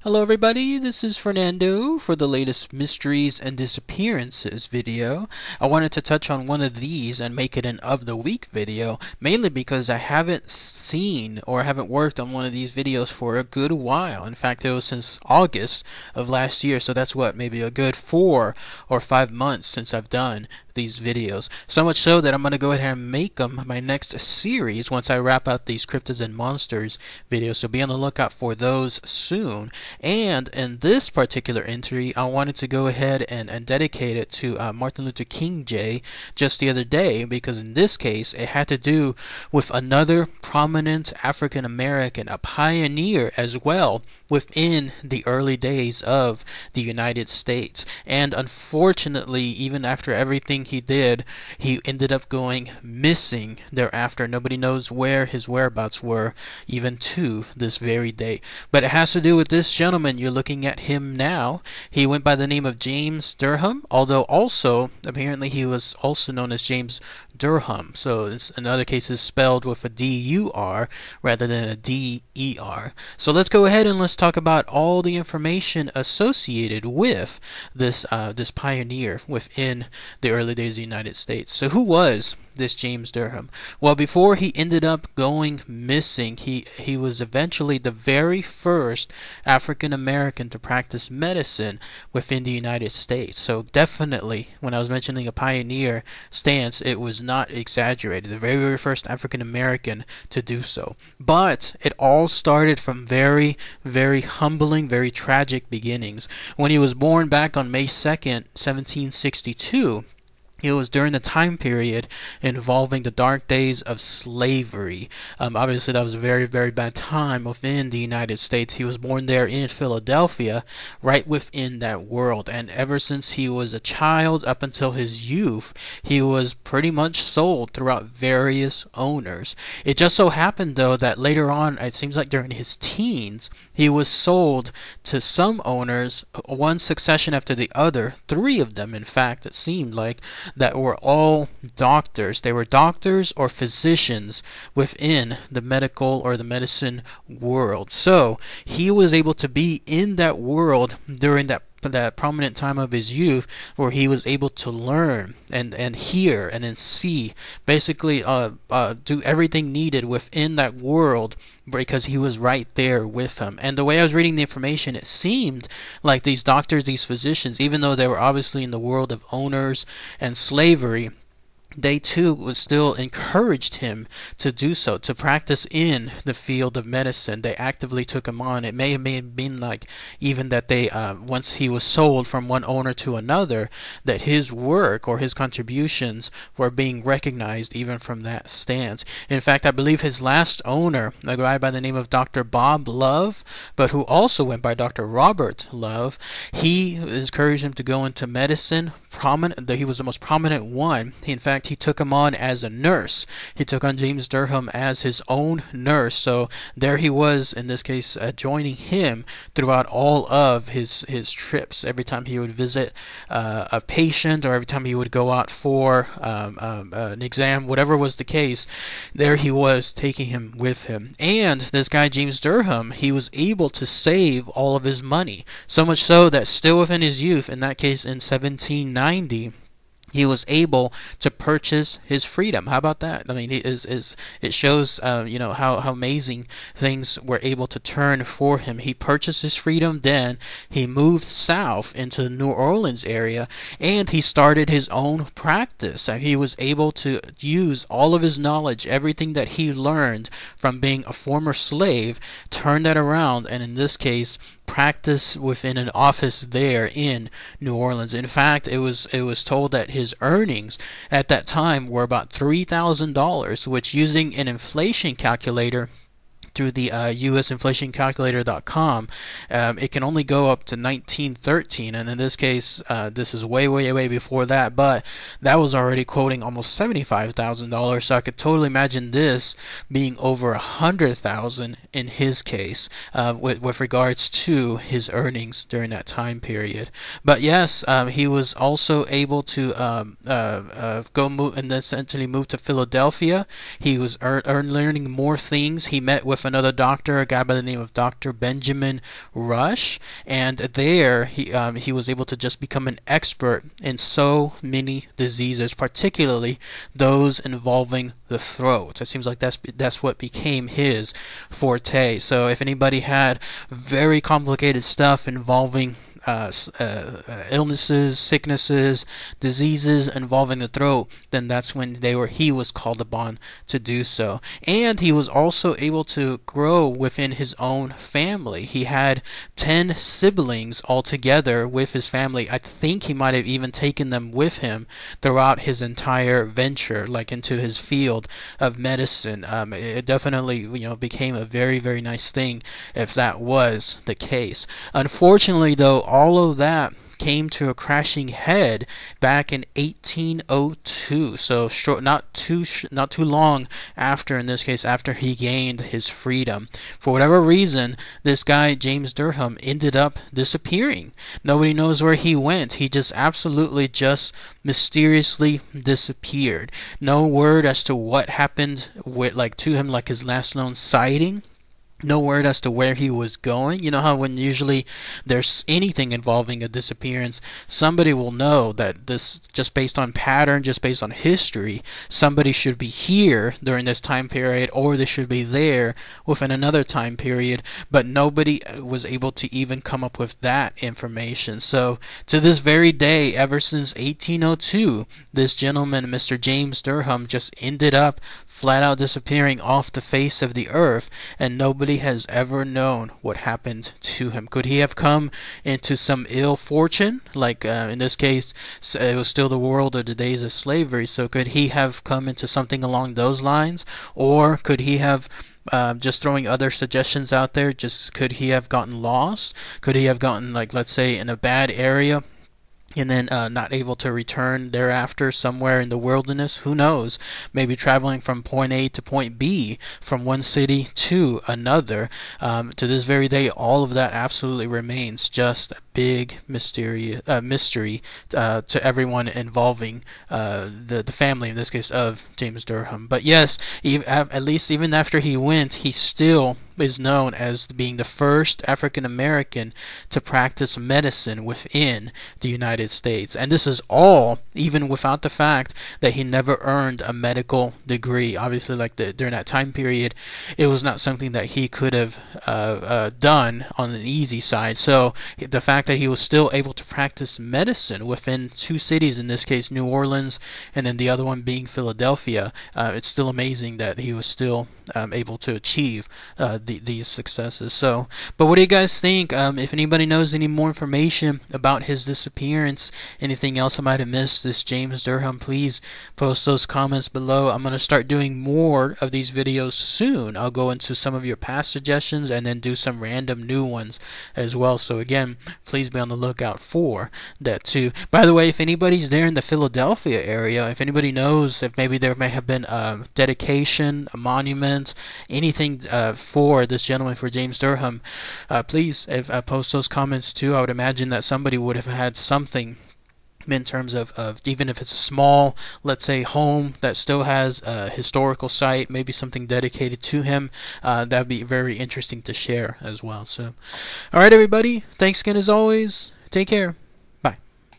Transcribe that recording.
Hello everybody, this is Fernando for the latest Mysteries and Disappearances video. I wanted to touch on one of these and make it an of the week video, mainly because I haven't seen or haven't worked on one of these videos for a good while. In fact, it was since August of last year, so that's what, maybe a good 4 or 5 months since I've done these videos. So much so that I'm going to go ahead and make them my next series once I wrap out these Cryptids and Monsters videos, so be on the lookout for those soon. And in this particular entry, I wanted to go ahead and dedicate it to Martin Luther King Day just the other day, because in this case it had to do with another prominent African American, a pioneer as well within the early days of the United States. And unfortunately, even after everything he did, he ended up going missing thereafter. Nobody knows where his whereabouts were even to this very day. But it has to do with this gentleman you're looking at him now. He went by the name of James Derham, although also apparently he was also known as James Derham. So it's in other cases spelled with a D-U-R rather than a D-E-R. So let's go ahead and let's talk about all the information associated with this this pioneer within the early days of the United States. So who was this James Derham? Well, before he ended up going missing, he was eventually the very first African American to practice medicine within the United States. So definitely, when I was mentioning a pioneer stance, it was not exaggerated. The very, very first African American to do so. But it all started from very, very humbling, very tragic beginnings. When he was born back on May 2nd, 1762, it was during the time period involving the dark days of slavery. Obviously, that was a very, very bad time within the United States. He was born there in Philadelphia, right within that world. And ever since he was a child up until his youth, he was pretty much sold throughout various owners. It just so happened, though, that later on, it seems like during his teens, he was sold to some owners, one succession after the other, 3 of them, in fact, it seemed like, that were all doctors. They were doctors or physicians within the medical or the medicine world. So he was able to be in that world during that prominent time of his youth, where he was able to learn and hear and then see, basically do everything needed within that world, because he was right there with him. And the way I was reading the information, it seemed like these doctors, these physicians, even though they were obviously in the world of owners and slavery, they too was still encouraged him to do so, to practice in the field of medicine. They actively took him on. It may have been like even that they once he was sold from one owner to another, that his work or his contributions were being recognized even from that stance. In fact, I believe his last owner, a guy by the name of Dr. Bob Love, but who also went by Dr. Robert Love, he encouraged him to go into medicine. He was the most prominent one. In fact, he took him on as a nurse. He took on James Derham as his own nurse. So there he was, in this case, joining him throughout all of his trips. Every time he would visit a patient, or every time he would go out for an exam, whatever was the case, there he was, taking him with him. And this guy James Derham, he was able to save all of his money, so much so that still within his youth, in that case in 1790, he was able to purchase his freedom. How about that? I mean, it shows how amazing things were able to turn for him. He purchased his freedom, then he moved south into the New Orleans area, and he started his own practice. He was able to use all of his knowledge, everything that he learned from being a former slave, turn that around, and in this case, practice within an office there in New Orleans. In fact, it was told that his earnings at that time were about $3,000, which, using an inflation calculator through the usinflationcalculator.com, it can only go up to 1913, and in this case, this is way, way, way before that, but that was already quoting almost $75,000, so I could totally imagine this being over $100,000 in his case, with regards to his earnings during that time period. But yes, he was also able to and essentially move to Philadelphia. He was learning more things. He met with with another doctor, a guy by the name of Dr. Benjamin Rush, and there he was able to just become an expert in so many diseases, particularly those involving the throat. It seems like that's what became his forte. So if anybody had very complicated stuff involving illnesses, sicknesses, diseases involving the throat, then that's when he was called upon to do so. And he was also able to grow within his own family. He had 10 siblings altogether with his family. I think he might have even taken them with him throughout his entire venture, like into his field of medicine. It definitely, became a very, very nice thing if that was the case. Unfortunately, though, all of that came to a crashing head back in 1802. So not too long after, in this case, after he gained his freedom. For whatever reason, this guy James Derham ended up disappearing. Nobody knows where he went. He just absolutely just mysteriously disappeared. No word as to what happened to him, like his last known sighting. No word as to where he was going. You know how when usually there's anything involving a disappearance, somebody will know that this, just based on pattern, just based on history, somebody should be here during this time period, or they should be there within another time period, but nobody was able to even come up with that information. So to this very day, ever since 1802, this gentleman, Mr. James Derham, just ended up flat out disappearing off the face of the earth, and nobody has ever known what happened to him. Could he have come into some ill fortune, like in this case it was still the world of the days of slavery, so could he have come into something along those lines? Or could he have, just throwing other suggestions out there, could he have gotten lost? Could he have gotten, like, let's say, in a bad area and then not able to return thereafter somewhere in the wilderness? Who knows? Maybe traveling from point A to point B, from one city to another. To this very day, all of that absolutely remains just a big mystery to everyone involving the family, in this case, of James Derham. But yes, at least even after he went, he still is known as being the first African American to practice medicine within the United States. And this is all even without the fact that he never earned a medical degree. Obviously, during that time period, it was not something that he could have done on an easy side. So the fact that he was still able to practice medicine within two cities, in this case New Orleans and then the other one being Philadelphia, it's still amazing that he was still able to achieve these successes. So, but what do you guys think? If anybody knows any more information about his disappearance, anything else I might have missed, this James Derham, please post those comments below. I'm going to start doing more of these videos soon. I'll go into some of your past suggestions and then do some random new ones as well. So again, please be on the lookout for that too. By the way, if anybody's there in the Philadelphia area, if anybody knows if maybe there may have been a dedication, a monument, anything for this gentleman, for James Derham, please post those comments too. I would imagine that somebody would have had something in terms of even if it's a small, let's say, home that still has a historical site, maybe something dedicated to him. That would be very interesting to share as well. So, alright everybody, thanks again as always. Take care.